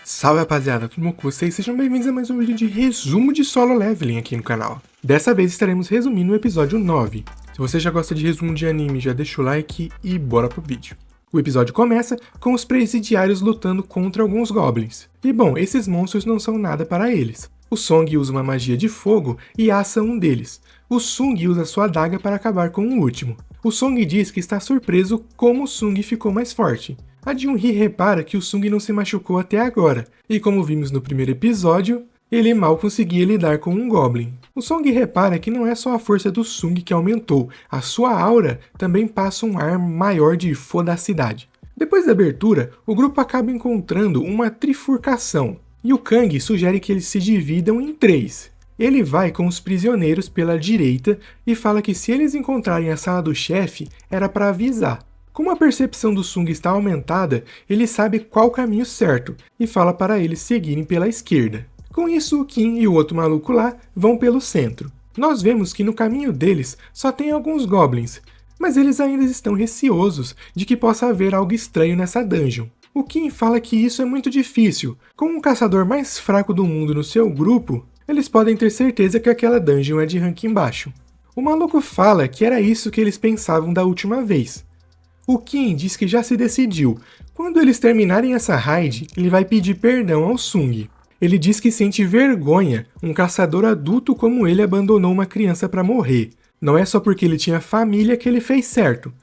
Salve rapaziada, tudo bom com vocês? Sejam bem-vindos a mais um vídeo de resumo de Solo Leveling aqui no canal. Dessa vez estaremos resumindo o episódio 9. Se você já gosta de resumo de anime, já deixa o like e bora pro vídeo. O episódio começa com os presidiários lutando contra alguns goblins. E bom, esses monstros não são nada para eles. O Song usa uma magia de fogo e assa um deles. O Sung usa sua adaga para acabar com o último. O Song diz que está surpreso como o Sung ficou mais forte. A Junhee repara que o Sung não se machucou até agora, e como vimos no primeiro episódio, ele mal conseguia lidar com um Goblin. O Song repara que não é só a força do Sung que aumentou, a sua aura também passa um ar maior de fodacidade. Depois da abertura, o grupo acaba encontrando uma trifurcação, e o Kang sugere que eles se dividam em 3. Ele vai com os prisioneiros pela direita e fala que se eles encontrarem a sala do chefe, era para avisar. Como a percepção do Sung está aumentada, ele sabe qual o caminho certo e fala para eles seguirem pela esquerda. Com isso, o Kim e o outro maluco lá vão pelo centro. Nós vemos que no caminho deles só tem alguns goblins, mas eles ainda estão receosos de que possa haver algo estranho nessa dungeon. O Kim fala que isso é muito difícil. Com o caçador mais fraco do mundo no seu grupo, eles podem ter certeza que aquela dungeon é de ranking baixo. O maluco fala que era isso que eles pensavam da última vez. O Kim diz que já se decidiu. Quando eles terminarem essa raid, ele vai pedir perdão ao Sung. Ele diz que sente vergonha, um caçador adulto como ele abandonou uma criança para morrer. Não é só porque ele tinha família que ele fez certo.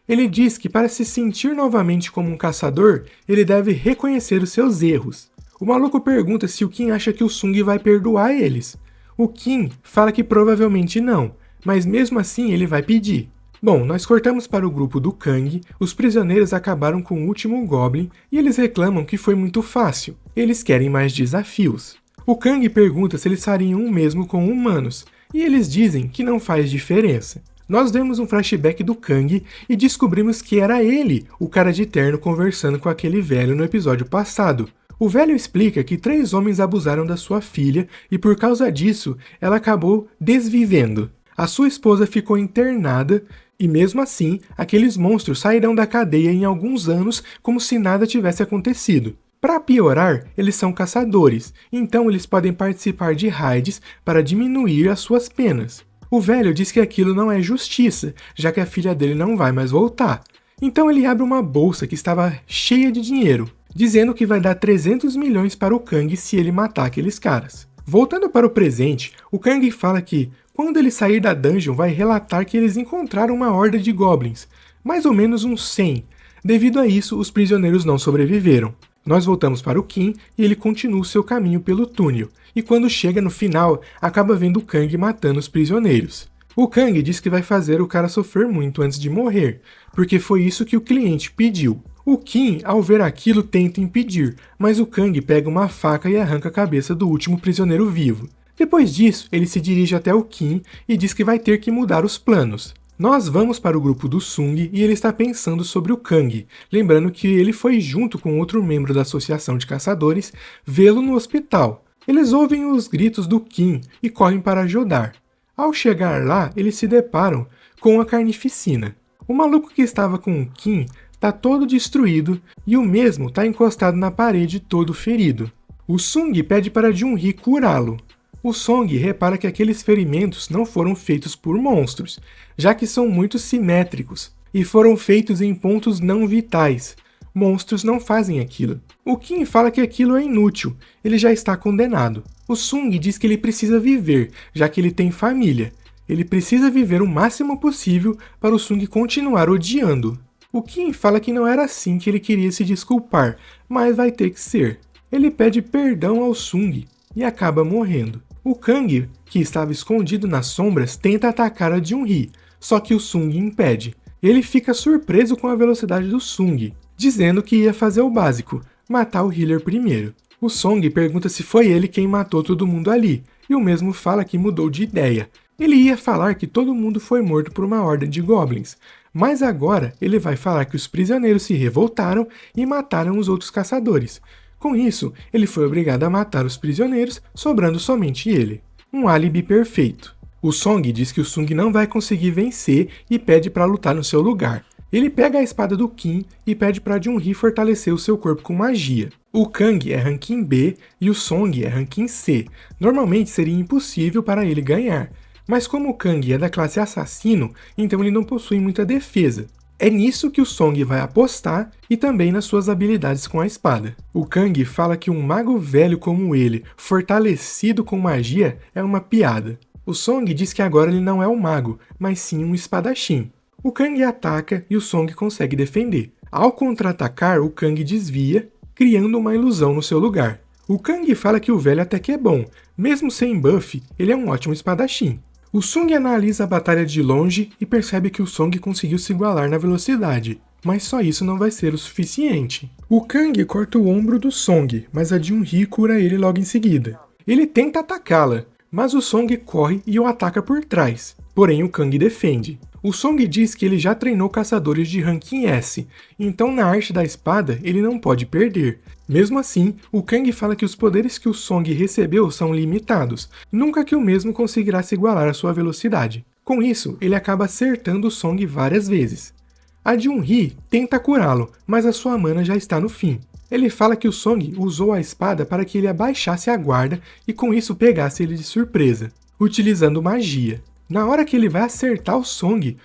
Ele diz que para se sentir novamente como um caçador, ele deve reconhecer os seus erros. O maluco pergunta se o Kim acha que o Sung vai perdoar eles. O Kim fala que provavelmente não, mas mesmo assim ele vai pedir. Bom, nós cortamos para o grupo do Kang, os prisioneiros acabaram com o último Goblin e eles reclamam que foi muito fácil, eles querem mais desafios. O Kang pergunta se eles fariam o mesmo com humanos, e eles dizem que não faz diferença. Nós vemos um flashback do Kang e descobrimos que era ele, o cara de terno, conversando com aquele velho no episódio passado. O velho explica que 3 homens abusaram da sua filha e por causa disso ela acabou desvivendo. A sua esposa ficou internada e mesmo assim, aqueles monstros sairão da cadeia em alguns anos como se nada tivesse acontecido. Para piorar, eles são caçadores, então eles podem participar de raids para diminuir as suas penas. O velho diz que aquilo não é justiça, já que a filha dele não vai mais voltar. Então ele abre uma bolsa que estava cheia de dinheiro, dizendo que vai dar 300 milhões para o Kang se ele matar aqueles caras. Voltando para o presente, o Kang fala que, quando ele sair da dungeon, vai relatar que eles encontraram uma horda de goblins, mais ou menos uns 100. Devido a isso, os prisioneiros não sobreviveram. Nós voltamos para o Kim e ele continua o seu caminho pelo túnel, e quando chega no final, acaba vendo o Kang matando os prisioneiros. O Kang diz que vai fazer o cara sofrer muito antes de morrer, porque foi isso que o cliente pediu. O Kim, ao ver aquilo, tenta impedir, mas o Kang pega uma faca e arranca a cabeça do último prisioneiro vivo. Depois disso, ele se dirige até o Kim e diz que vai ter que mudar os planos. Nós vamos para o grupo do Sung e ele está pensando sobre o Kang, lembrando que ele foi junto com outro membro da associação de caçadores vê-lo no hospital. Eles ouvem os gritos do Kim e correm para ajudar. Ao chegar lá, eles se deparam com a carnificina. O maluco que estava com o Kim está todo destruído e o mesmo está encostado na parede todo ferido. O Sung pede para Junhee curá-lo. O Song repara que aqueles ferimentos não foram feitos por monstros, já que são muito simétricos, e foram feitos em pontos não vitais. Monstros não fazem aquilo. O Kim fala que aquilo é inútil, ele já está condenado. O Sung diz que ele precisa viver, já que ele tem família. Ele precisa viver o máximo possível para o Sung continuar odiando. O Kim fala que não era assim que ele queria se desculpar, mas vai ter que ser. Ele pede perdão ao Sung e acaba morrendo. O Kang, que estava escondido nas sombras, tenta atacar a Junhee, só que o Sung impede. Ele fica surpreso com a velocidade do Sung, dizendo que ia fazer o básico, matar o healer primeiro. O Song pergunta se foi ele quem matou todo mundo ali, e o mesmo fala que mudou de ideia. Ele ia falar que todo mundo foi morto por uma horda de goblins, mas agora ele vai falar que os prisioneiros se revoltaram e mataram os outros caçadores. Com isso, ele foi obrigado a matar os prisioneiros, sobrando somente ele. Um álibi perfeito. O Song diz que o Sung não vai conseguir vencer e pede para lutar no seu lugar. Ele pega a espada do Kim e pede para Junhee fortalecer o seu corpo com magia. O Kang é ranking B e o Song é ranking C. Normalmente seria impossível para ele ganhar, mas como o Kang é da classe assassino, então ele não possui muita defesa. É nisso que o Song vai apostar e também nas suas habilidades com a espada. O Kang fala que um mago velho como ele, fortalecido com magia, é uma piada. O Song diz que agora ele não é um mago, mas sim um espadachim. O Kang ataca e o Song consegue defender. Ao contra-atacar, o Kang desvia, criando uma ilusão no seu lugar. O Kang fala que o velho até que é bom, mesmo sem buff, ele é um ótimo espadachim. O Sung analisa a batalha de longe e percebe que o Song conseguiu se igualar na velocidade, mas só isso não vai ser o suficiente. O Kang corta o ombro do Song, mas a Jun-Hee cura ele logo em seguida. Ele tenta atacá-la, mas o Song corre e o ataca por trás, porém o Kang defende. O Song diz que ele já treinou caçadores de ranking S, então na arte da espada ele não pode perder. Mesmo assim, o Kang fala que os poderes que o Song recebeu são limitados, nunca que o mesmo conseguirá se igualar à sua velocidade. Com isso, ele acaba acertando o Song várias vezes. A Jun-Hee tenta curá-lo, mas a sua mana já está no fim. Ele fala que o Song usou a espada para que ele abaixasse a guarda e com isso pegasse ele de surpresa, utilizando magia. Na hora que ele vai acertar o Song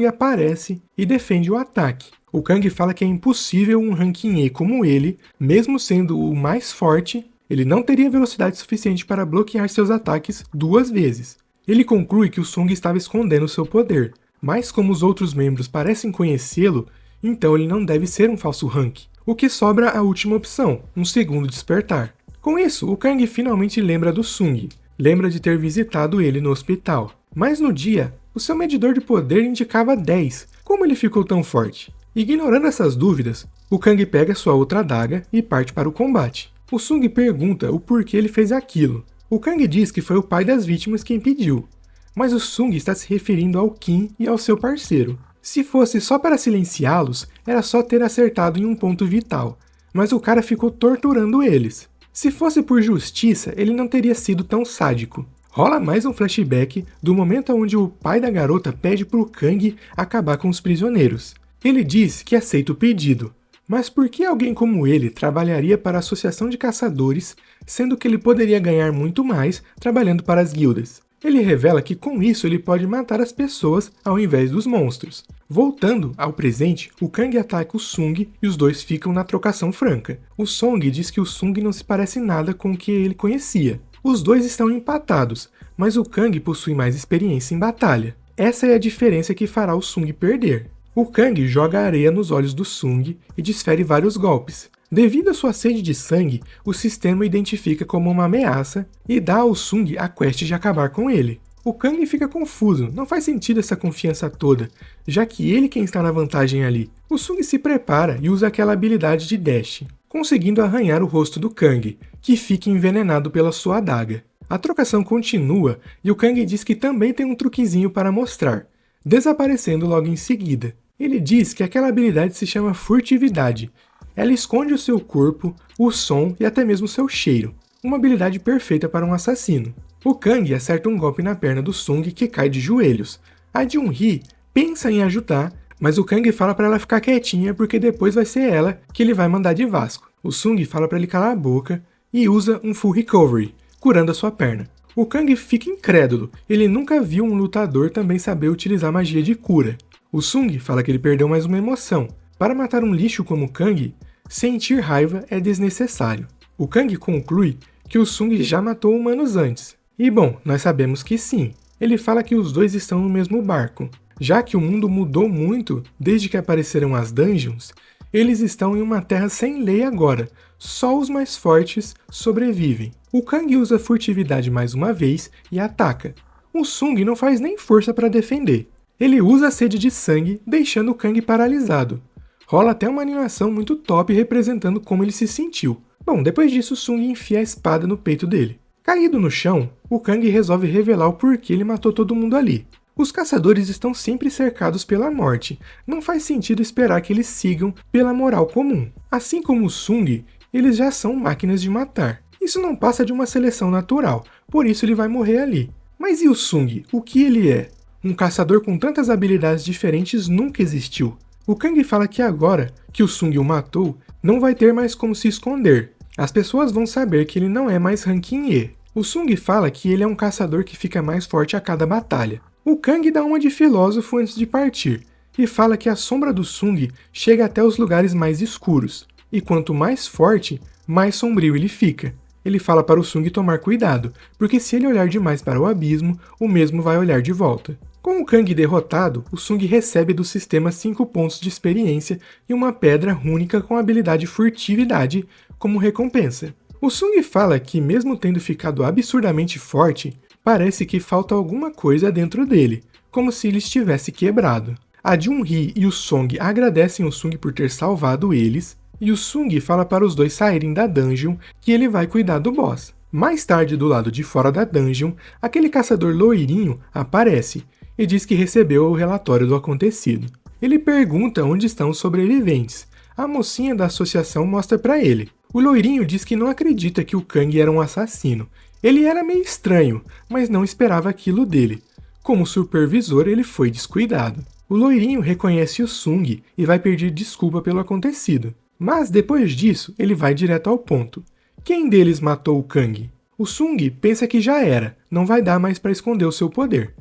aparece e defende o ataque. O Kang fala que é impossível um ranking E como ele, mesmo sendo o mais forte, ele não teria velocidade suficiente para bloquear seus ataques 2 vezes. Ele conclui que o Song estava escondendo seu poder, mas como os outros membros parecem conhecê-lo, então ele não deve ser um falso rank. O que sobra a última opção, um segundo despertar. Com isso, o Kang finalmente lembra do Sung, lembra de ter visitado ele no hospital. Mas no dia, o seu medidor de poder indicava 10. Como ele ficou tão forte? Ignorando essas dúvidas, o Kang pega sua outra adaga e parte para o combate. O Sung pergunta o porquê ele fez aquilo. O Kang diz que foi o pai das vítimas quem pediu, mas o Sung está se referindo ao Kim e ao seu parceiro. Se fosse só para silenciá-los, era só ter acertado em um ponto vital, mas o cara ficou torturando eles. Se fosse por justiça, ele não teria sido tão sádico. Rola mais um flashback do momento onde o pai da garota pede pro Kang acabar com os prisioneiros. Ele diz que aceita o pedido, mas por que alguém como ele trabalharia para a Associação de Caçadores, sendo que ele poderia ganhar muito mais trabalhando para as guildas? Ele revela que com isso ele pode matar as pessoas ao invés dos monstros. Voltando ao presente, o Kang ataca o Sung e os dois ficam na trocação franca. O Song diz que o Sung não se parece nada com o que ele conhecia. Os dois estão empatados, mas o Kang possui mais experiência em batalha. Essa é a diferença que fará o Sung perder. O Kang joga areia nos olhos do Sung e desfere vários golpes. Devido à sua sede de sangue, o sistema o identifica como uma ameaça e dá ao Sung a quest de acabar com ele. O Kang fica confuso, não faz sentido essa confiança toda, já que ele quem está na vantagem ali. O Sung se prepara e usa aquela habilidade de dash, conseguindo arranhar o rosto do Kang, que fica envenenado pela sua adaga. A trocação continua e o Kang diz que também tem um truquezinho para mostrar, desaparecendo logo em seguida. Ele diz que aquela habilidade se chama furtividade. Ela esconde o seu corpo, o som e até mesmo o seu cheiro. Uma habilidade perfeita para um assassino. O Kang acerta um golpe na perna do Sung que cai de joelhos. A Jun-Hee pensa em ajudar, mas o Kang fala para ela ficar quietinha porque depois vai ser ela que ele vai mandar de Vasco. O Sung fala para ele calar a boca e usa um full recovery, curando a sua perna. O Kang fica incrédulo, ele nunca viu um lutador também saber utilizar magia de cura. O Sung fala que ele perdeu mais uma emoção. Para matar um lixo como o Kang, sentir raiva é desnecessário. O Kang conclui que o Sung já matou humanos antes. E bom, nós sabemos que sim. Ele fala que os dois estão no mesmo barco. Já que o mundo mudou muito desde que apareceram as dungeons, eles estão em uma terra sem lei agora. Só os mais fortes sobrevivem. O Kang usa furtividade mais uma vez e ataca. O Sung não faz nem força para defender. Ele usa a sede de sangue, deixando o Kang paralisado. Rola até uma animação muito top representando como ele se sentiu. Bom, depois disso o Sung enfia a espada no peito dele. Caído no chão, o Kang resolve revelar o porquê ele matou todo mundo ali. Os caçadores estão sempre cercados pela morte. Não faz sentido esperar que eles sigam pela moral comum. Assim como o Sung, eles já são máquinas de matar. Isso não passa de uma seleção natural, por isso ele vai morrer ali. Mas e o Sung? O que ele é? Um caçador com tantas habilidades diferentes nunca existiu. O Kang fala que agora que o Sung o matou, não vai ter mais como se esconder, as pessoas vão saber que ele não é mais ranking E. O Sung fala que ele é um caçador que fica mais forte a cada batalha. O Kang dá uma de filósofo antes de partir, e fala que a sombra do Sung chega até os lugares mais escuros, e quanto mais forte, mais sombrio ele fica. Ele fala para o Sung tomar cuidado, porque se ele olhar demais para o abismo, o mesmo vai olhar de volta. Com o Kang derrotado, o Sung recebe do sistema 5 pontos de experiência e uma pedra rúnica com a habilidade Furtividade como recompensa. O Sung fala que, mesmo tendo ficado absurdamente forte, parece que falta alguma coisa dentro dele, como se ele estivesse quebrado. A Jun-Hee e o Song agradecem o Sung por ter salvado eles, e o Sung fala para os dois saírem da dungeon que ele vai cuidar do boss. Mais tarde, do lado de fora da dungeon, aquele caçador loirinho aparece e diz que recebeu o relatório do acontecido. Ele pergunta onde estão os sobreviventes. A mocinha da associação mostra para ele. O loirinho diz que não acredita que o Kang era um assassino. Ele era meio estranho, mas não esperava aquilo dele. Como supervisor, ele foi descuidado. O loirinho reconhece o Sung e vai pedir desculpa pelo acontecido. Mas depois disso, ele vai direto ao ponto. Quem deles matou o Kang? O Sung pensa que já era, não vai dar mais para esconder o seu poder.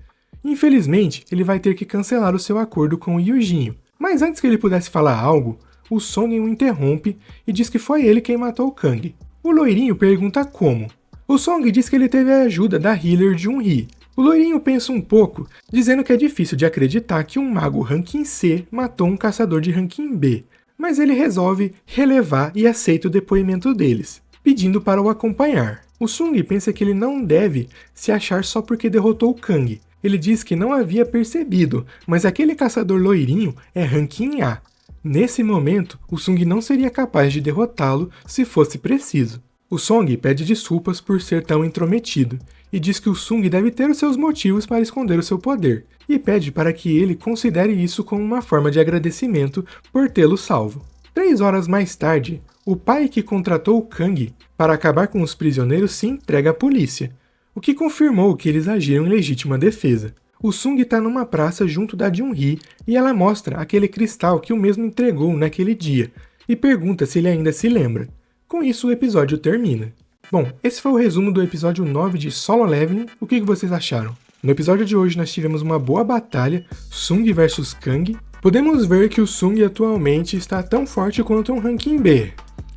Infelizmente, ele vai ter que cancelar o seu acordo com o Yujinho. Mas antes que ele pudesse falar algo, o Song o interrompe e diz que foi ele quem matou o Kang. O loirinho pergunta como. O Song diz que ele teve a ajuda da healer Jun-Hee. O loirinho pensa um pouco, dizendo que é difícil de acreditar que um mago ranking C matou um caçador de ranking B, mas ele resolve relevar e aceita o depoimento deles, pedindo para o acompanhar. O Sung pensa que ele não deve se achar só porque derrotou o Kang. Ele diz que não havia percebido, mas aquele caçador loirinho é ranking A. Nesse momento, o Sung não seria capaz de derrotá-lo se fosse preciso. O Song pede desculpas por ser tão intrometido, e diz que o Sung deve ter os seus motivos para esconder o seu poder, e pede para que ele considere isso como uma forma de agradecimento por tê-lo salvo. 3 horas mais tarde, o pai que contratou o Kang para acabar com os prisioneiros se entrega à polícia, o que confirmou que eles agiram em legítima defesa. O Sung está numa praça junto da Jun-Hee e ela mostra aquele cristal que o mesmo entregou naquele dia e pergunta se ele ainda se lembra. Com isso, o episódio termina. Bom, esse foi o resumo do episódio 9 de Solo Leveling. O que vocês acharam? No episódio de hoje nós tivemos uma boa batalha, Sung vs Kang. Podemos ver que o Sung atualmente está tão forte quanto um ranking B.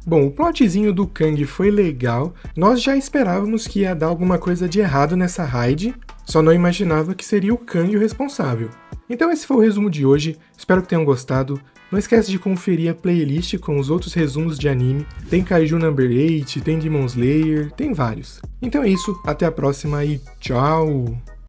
Bom, o plotzinho do Kang foi legal, nós já esperávamos que ia dar alguma coisa de errado nessa raid, só não imaginava que seria o Kang o responsável. Então esse foi o resumo de hoje, espero que tenham gostado. Não esquece de conferir a playlist com os outros resumos de anime, tem Kaiju Number 8, tem Demon Slayer, tem vários. Então é isso, até a próxima e tchau!